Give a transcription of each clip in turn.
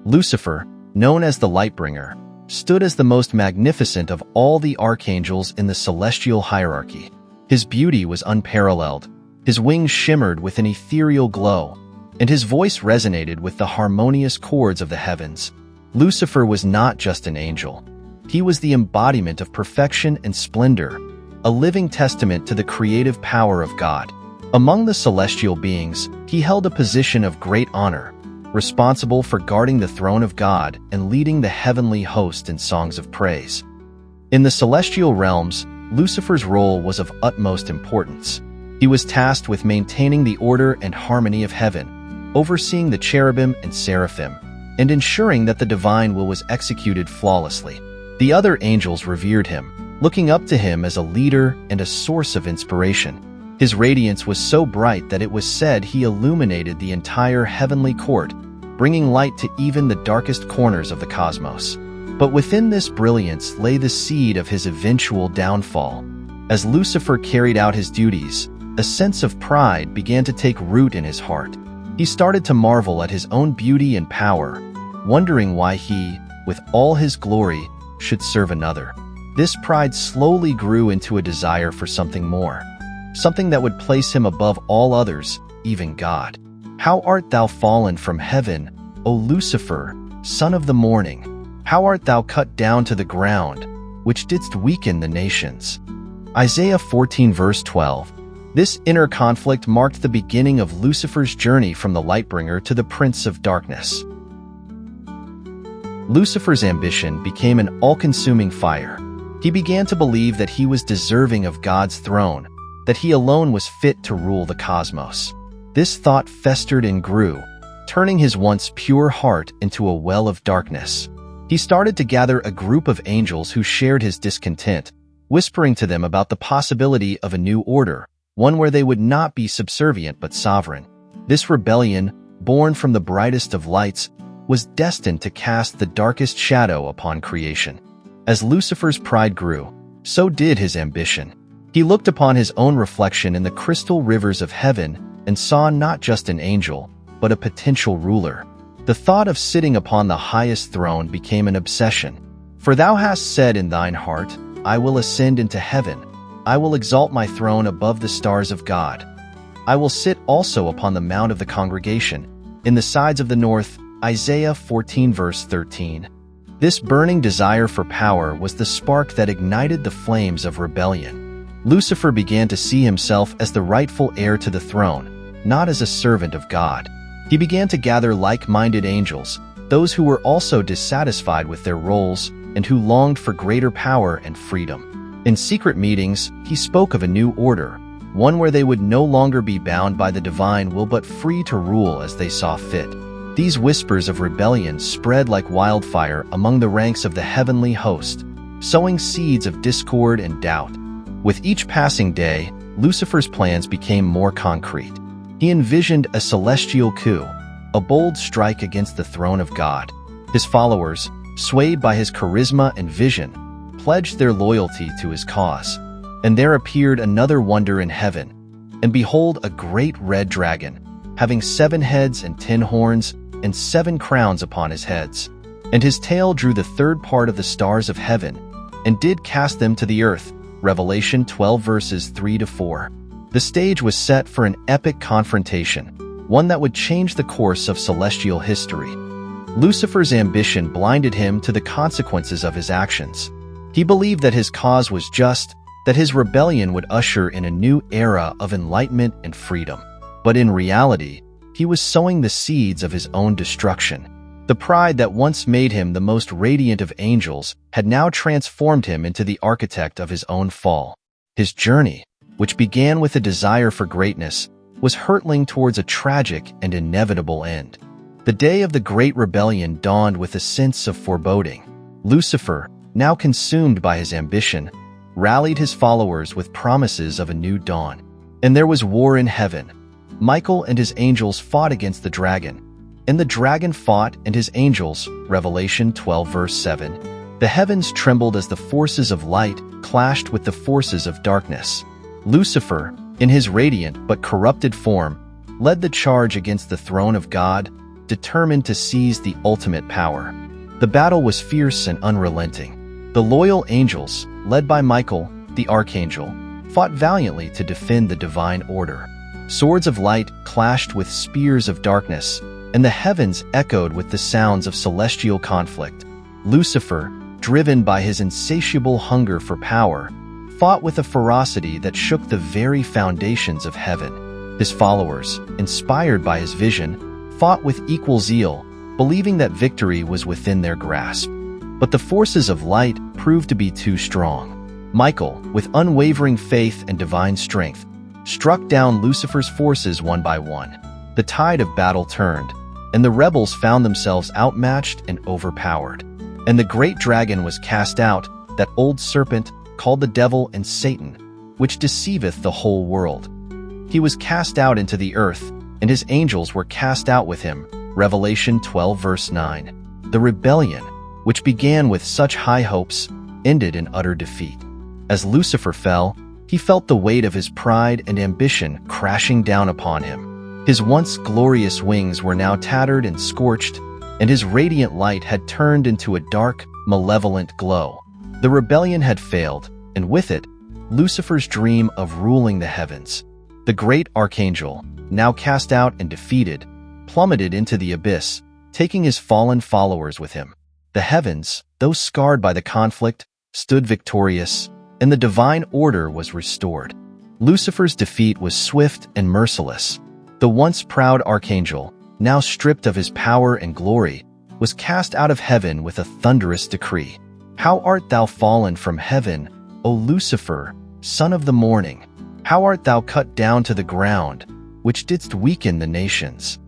Lucifer, known as the Lightbringer, stood as the most magnificent of all the archangels in the celestial hierarchy. His beauty was unparalleled, his wings shimmered with an ethereal glow, and his voice resonated with the harmonious chords of the heavens. Lucifer was not just an angel. He was the embodiment of perfection and splendor, a living testament to the creative power of God. Among the celestial beings, he held a position of great honor, responsible for guarding the throne of God and leading the heavenly host in songs of praise. In the celestial realms, Lucifer's role was of utmost importance. He was tasked with maintaining the order and harmony of heaven, overseeing the cherubim and seraphim, and ensuring that the divine will was executed flawlessly. The other angels revered him, looking up to him as a leader and a source of inspiration. His radiance was so bright that it was said he illuminated the entire heavenly court, bringing light to even the darkest corners of the cosmos. But within this brilliance lay the seed of his eventual downfall. As Lucifer carried out his duties, a sense of pride began to take root in his heart. He started to marvel at his own beauty and power, wondering why he, with all his glory, should serve another. This pride slowly grew into a desire for something more, something that would place him above all others, even God. How art thou fallen from heaven, O Lucifer, son of the morning? How art thou cut down to the ground, which didst weaken the nations? Isaiah 14 verse 12. This inner conflict marked the beginning of Lucifer's journey from the Lightbringer to the Prince of Darkness. Lucifer's ambition became an all-consuming fire. He began to believe that he was deserving of God's throne, that he alone was fit to rule the cosmos. This thought festered and grew, turning his once pure heart into a well of darkness. He started to gather a group of angels who shared his discontent, whispering to them about the possibility of a new order, one where they would not be subservient but sovereign. This rebellion, born from the brightest of lights, was destined to cast the darkest shadow upon creation. As Lucifer's pride grew, so did his ambition. He looked upon his own reflection in the crystal rivers of heaven and saw not just an angel, but a potential ruler. The thought of sitting upon the highest throne became an obsession. For thou hast said in thine heart, I will ascend into heaven. I will exalt my throne above the stars of God. I will sit also upon the mount of the congregation, in the sides of the north. Isaiah 14 verse 13. This burning desire for power was the spark that ignited the flames of rebellion. Lucifer began to see himself as the rightful heir to the throne, not as a servant of God. He began to gather like-minded angels, those who were also dissatisfied with their roles and who longed for greater power and freedom. In secret meetings, he spoke of a new order, one where they would no longer be bound by the divine will but free to rule as they saw fit. These whispers of rebellion spread like wildfire among the ranks of the heavenly host, sowing seeds of discord and doubt. With each passing day, Lucifer's plans became more concrete. He envisioned a celestial coup, a bold strike against the throne of God. His followers, swayed by his charisma and vision, pledged their loyalty to his cause. And there appeared another wonder in heaven. And behold, a great red dragon, having 7 heads and 10 horns, and 7 crowns upon his heads. And his tail drew the third part of the stars of heaven, and did cast them to the earth. Revelation 12 verses 3-4. The stage was set for an epic confrontation, one that would change the course of celestial history. Lucifer's ambition blinded him to the consequences of his actions. He believed that his cause was just, that his rebellion would usher in a new era of enlightenment and freedom. But in reality, he was sowing the seeds of his own destruction. The pride that once made him the most radiant of angels had now transformed him into the architect of his own fall. His journey, which began with a desire for greatness, was hurtling towards a tragic and inevitable end. The day of the Great Rebellion dawned with a sense of foreboding. Lucifer, now consumed by his ambition, rallied his followers with promises of a new dawn. And there was war in heaven. Michael and his angels fought against the dragon, and the dragon fought and his angels. Revelation 12 verse 7. The heavens trembled as the forces of light clashed with the forces of darkness. Lucifer, in his radiant but corrupted form, led the charge against the throne of God, determined to seize the ultimate power. The battle was fierce and unrelenting. The loyal angels, led by Michael, the archangel, fought valiantly to defend the divine order. Swords of light clashed with spears of darkness, and the heavens echoed with the sounds of celestial conflict. Lucifer, driven by his insatiable hunger for power, fought with a ferocity that shook the very foundations of heaven. His followers, inspired by his vision, fought with equal zeal, believing that victory was within their grasp. But the forces of light proved to be too strong. Michael, with unwavering faith and divine strength, struck down Lucifer's forces one by one. The tide of battle turned, and the rebels found themselves outmatched and overpowered. And the great dragon was cast out, that old serpent called the devil and Satan, which deceiveth the whole world. He was cast out into the earth, and his angels were cast out with him. Revelation 12 verse 9. The rebellion, which began with such high hopes, ended in utter defeat. As Lucifer fell, he felt the weight of his pride and ambition crashing down upon him. His once glorious wings were now tattered and scorched, and his radiant light had turned into a dark, malevolent glow. The rebellion had failed, and with it, Lucifer's dream of ruling the heavens. The great archangel, now cast out and defeated, plummeted into the abyss, taking his fallen followers with him. The heavens, though scarred by the conflict, stood victorious, and the divine order was restored. Lucifer's defeat was swift and merciless. The once proud archangel, now stripped of his power and glory, was cast out of heaven with a thunderous decree. How art thou fallen from heaven, O Lucifer, son of the morning? How art thou cut down to the ground, which didst weaken the nations?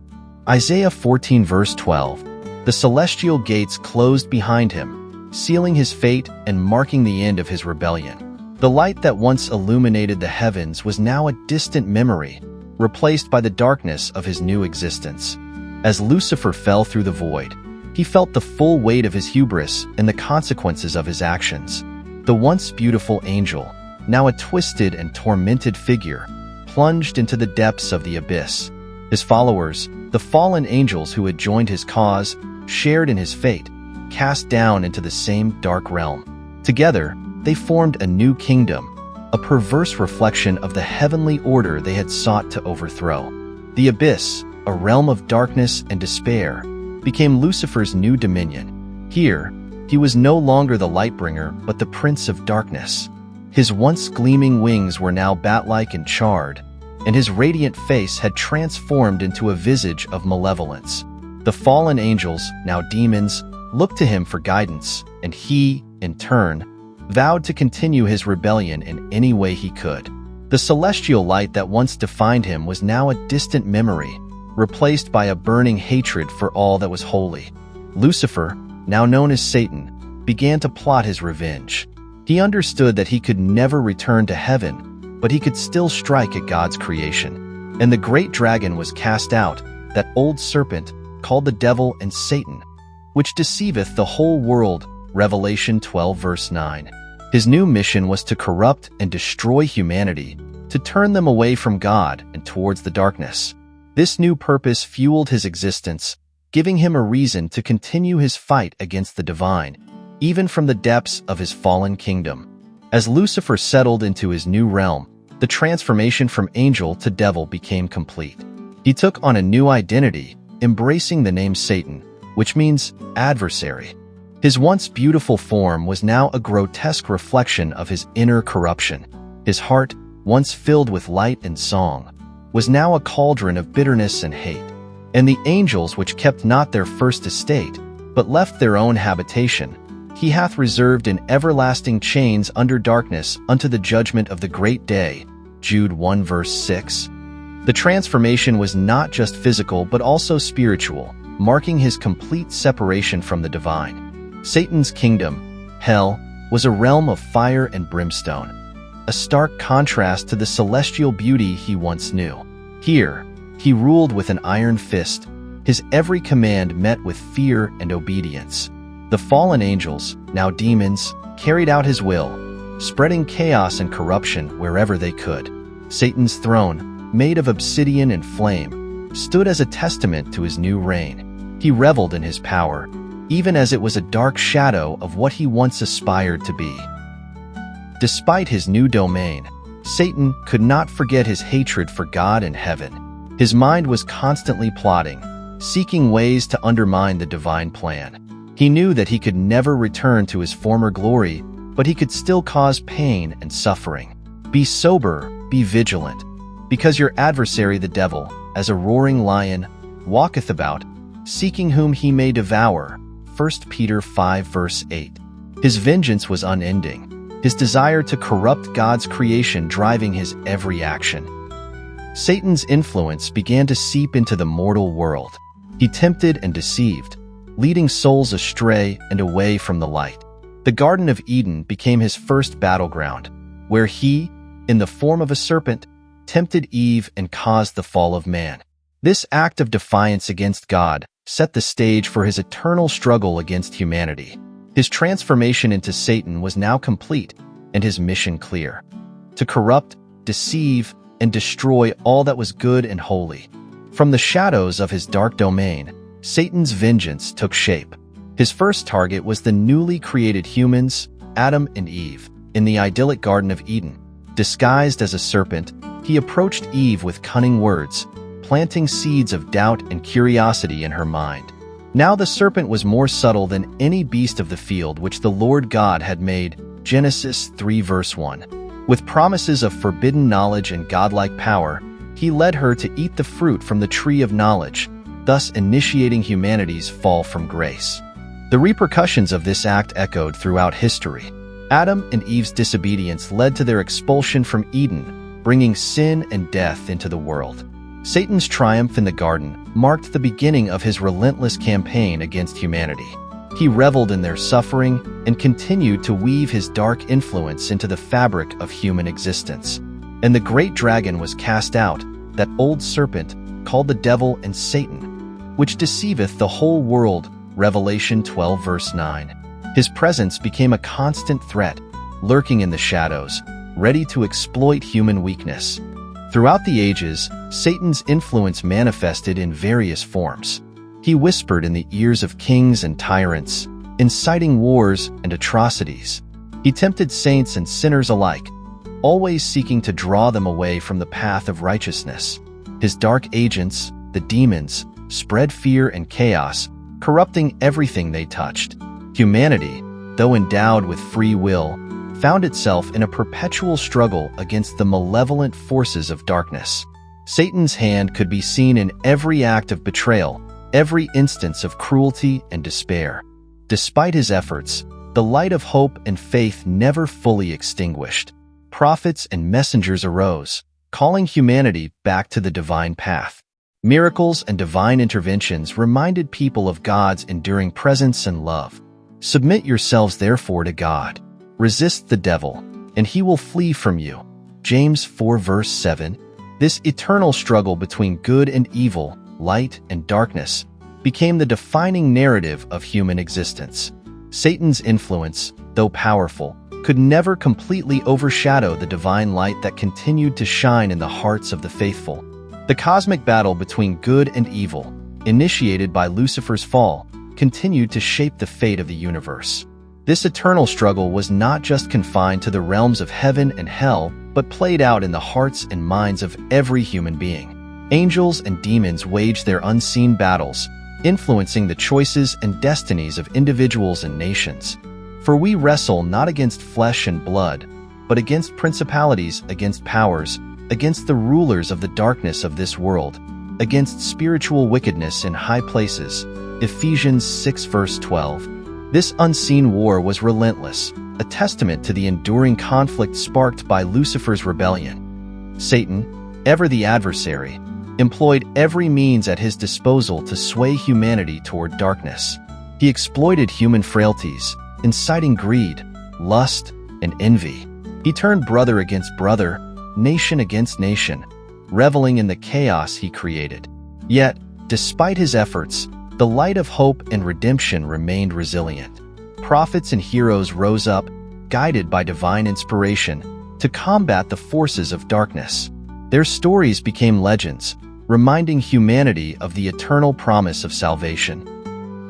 Isaiah 14 verse 12. The celestial gates closed behind him, sealing his fate and marking the end of his rebellion. The light that once illuminated the heavens was now a distant memory, replaced by the darkness of his new existence. As Lucifer fell through the void, he felt the full weight of his hubris and the consequences of his actions. The once beautiful angel, now a twisted and tormented figure, plunged into the depths of the abyss. His followers, the fallen angels who had joined his cause, shared in his fate, cast down into the same dark realm. Together, they formed a new kingdom, a perverse reflection of the heavenly order they had sought to overthrow. The abyss, a realm of darkness and despair, became Lucifer's new dominion. Here, he was no longer the Lightbringer, but the Prince of Darkness. His once gleaming wings were now bat-like and charred, and his radiant face had transformed into a visage of malevolence. The fallen angels, now demons, looked to him for guidance, and he, in turn, vowed to continue his rebellion in any way he could. The celestial light that once defined him was now a distant memory, replaced by a burning hatred for all that was holy. Lucifer, now known as Satan, began to plot his revenge. He understood that he could never return to heaven, but he could still strike at God's creation. And the great dragon was cast out, that old serpent, called the devil and Satan, which deceiveth the whole world. Revelation 12 verse 9. His new mission was to corrupt and destroy humanity, to turn them away from God and towards the darkness. This new purpose fueled his existence, giving him a reason to continue his fight against the divine, even from the depths of his fallen kingdom. As Lucifer settled into his new realm, the transformation from angel to devil became complete. He took on a new identity, embracing the name Satan, which means adversary. His once beautiful form was now a grotesque reflection of his inner corruption. His heart, once filled with light and song, was now a cauldron of bitterness and hate. And the angels which kept not their first estate, but left their own habitation, he hath reserved in everlasting chains under darkness unto the judgment of the great day. Jude 1 verse 6. The transformation was not just physical but also spiritual, marking his complete separation from the divine. Satan's kingdom, hell, was a realm of fire and brimstone, a stark contrast to the celestial beauty he once knew. Here, he ruled with an iron fist, his every command met with fear and obedience. The fallen angels, now demons, carried out his will, spreading chaos and corruption wherever they could. Satan's throne, made of obsidian and flame, stood as a testament to his new reign. He reveled in his power, even as it was a dark shadow of what he once aspired to be. Despite his new domain, Satan could not forget his hatred for God and heaven. His mind was constantly plotting, seeking ways to undermine the divine plan. He knew that he could never return to his former glory, but he could still cause pain and suffering. Be sober, be vigilant, because your adversary the devil, as a roaring lion, walketh about, seeking whom he may devour. 1 Peter 5 verse 8. His vengeance was unending, his desire to corrupt God's creation driving his every action. Satan's influence began to seep into the mortal world. He tempted and deceived, leading souls astray and away from the light. The Garden of Eden became his first battleground, where he, in the form of a serpent, tempted Eve and caused the fall of man. This act of defiance against God set the stage for his eternal struggle against humanity. His transformation into Satan was now complete, and his mission clear: to corrupt, deceive, and destroy all that was good and holy. From the shadows of his dark domain, Satan's vengeance took shape. His first target was the newly created humans, Adam and Eve, in the idyllic Garden of Eden. Disguised as a serpent, he approached Eve with cunning words, planting seeds of doubt and curiosity in her mind. Now the serpent was more subtle than any beast of the field which the Lord God had made. Genesis 3 verse 1. With promises of forbidden knowledge and godlike power, he led her to eat the fruit from the tree of knowledge, thus initiating humanity's fall from grace. The repercussions of this act echoed throughout history. Adam and Eve's disobedience led to their expulsion from Eden, bringing sin and death into the world. Satan's triumph in the garden marked the beginning of his relentless campaign against humanity. He reveled in their suffering and continued to weave his dark influence into the fabric of human existence. And the great dragon was cast out, that old serpent, called the devil and Satan, which deceiveth the whole world. Revelation 12 verse 9. His presence became a constant threat, lurking in the shadows, ready to exploit human weakness. Throughout the ages, Satan's influence manifested in various forms. He whispered in the ears of kings and tyrants, inciting wars and atrocities. He tempted saints and sinners alike, always seeking to draw them away from the path of righteousness. His dark agents, the demons, spread fear and chaos, corrupting everything they touched. Humanity, though endowed with free will, found itself in a perpetual struggle against the malevolent forces of darkness. Satan's hand could be seen in every act of betrayal, every instance of cruelty and despair. Despite his efforts, the light of hope and faith never fully extinguished. Prophets and messengers arose, calling humanity back to the divine path. Miracles and divine interventions reminded people of God's enduring presence and love. Submit yourselves therefore to God. Resist the devil, and he will flee from you. James 4 verse 7. This eternal struggle between good and evil, light and darkness, became the defining narrative of human existence. Satan's influence, though powerful, could never completely overshadow the divine light that continued to shine in the hearts of the faithful. The cosmic battle between good and evil, initiated by Lucifer's fall, continued to shape the fate of the universe. This eternal struggle was not just confined to the realms of heaven and hell, but played out in the hearts and minds of every human being. Angels and demons waged their unseen battles, influencing the choices and destinies of individuals and nations. For we wrestle not against flesh and blood, but against principalities, against powers, against the rulers of the darkness of this world, against spiritual wickedness in high places. Ephesians 6 verse 12. This unseen war was relentless, a testament to the enduring conflict sparked by Lucifer's rebellion. Satan, ever the adversary, employed every means at his disposal to sway humanity toward darkness. He exploited human frailties, inciting greed, lust, and envy. He turned brother against brother, nation against nation, reveling in the chaos he created. Yet, despite his efforts, the light of hope and redemption remained resilient. Prophets and heroes rose up, guided by divine inspiration, to combat the forces of darkness. Their stories became legends, reminding humanity of the eternal promise of salvation.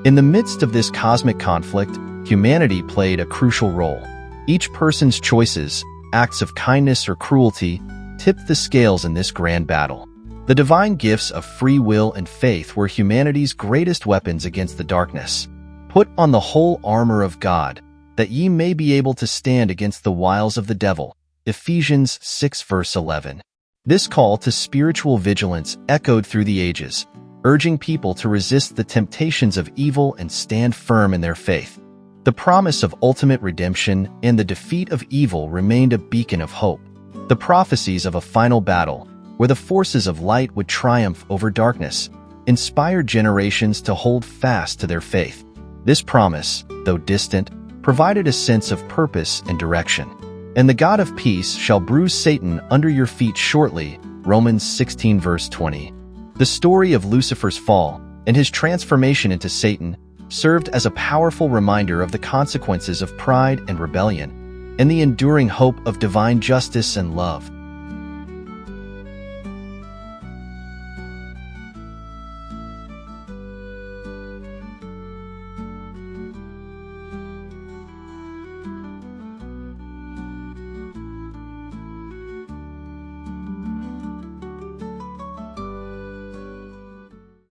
In the midst of this cosmic conflict, humanity played a crucial role. Each person's choices, acts of kindness or cruelty, tipped the scales in this grand battle. The divine gifts of free will and faith were humanity's greatest weapons against the darkness. Put on the whole armor of God, that ye may be able to stand against the wiles of the devil. Ephesians 6 verse 11. This call to spiritual vigilance echoed through the ages, urging people to resist the temptations of evil and stand firm in their faith. The promise of ultimate redemption and the defeat of evil remained a beacon of hope. The prophecies of a final battle, where the forces of light would triumph over darkness, inspired generations to hold fast to their faith. This promise, though distant, provided a sense of purpose and direction. And the God of peace shall bruise Satan under your feet shortly. Romans 16 verse 20. The story of Lucifer's fall and his transformation into Satan served as a powerful reminder of the consequences of pride and rebellion, and the enduring hope of divine justice and love.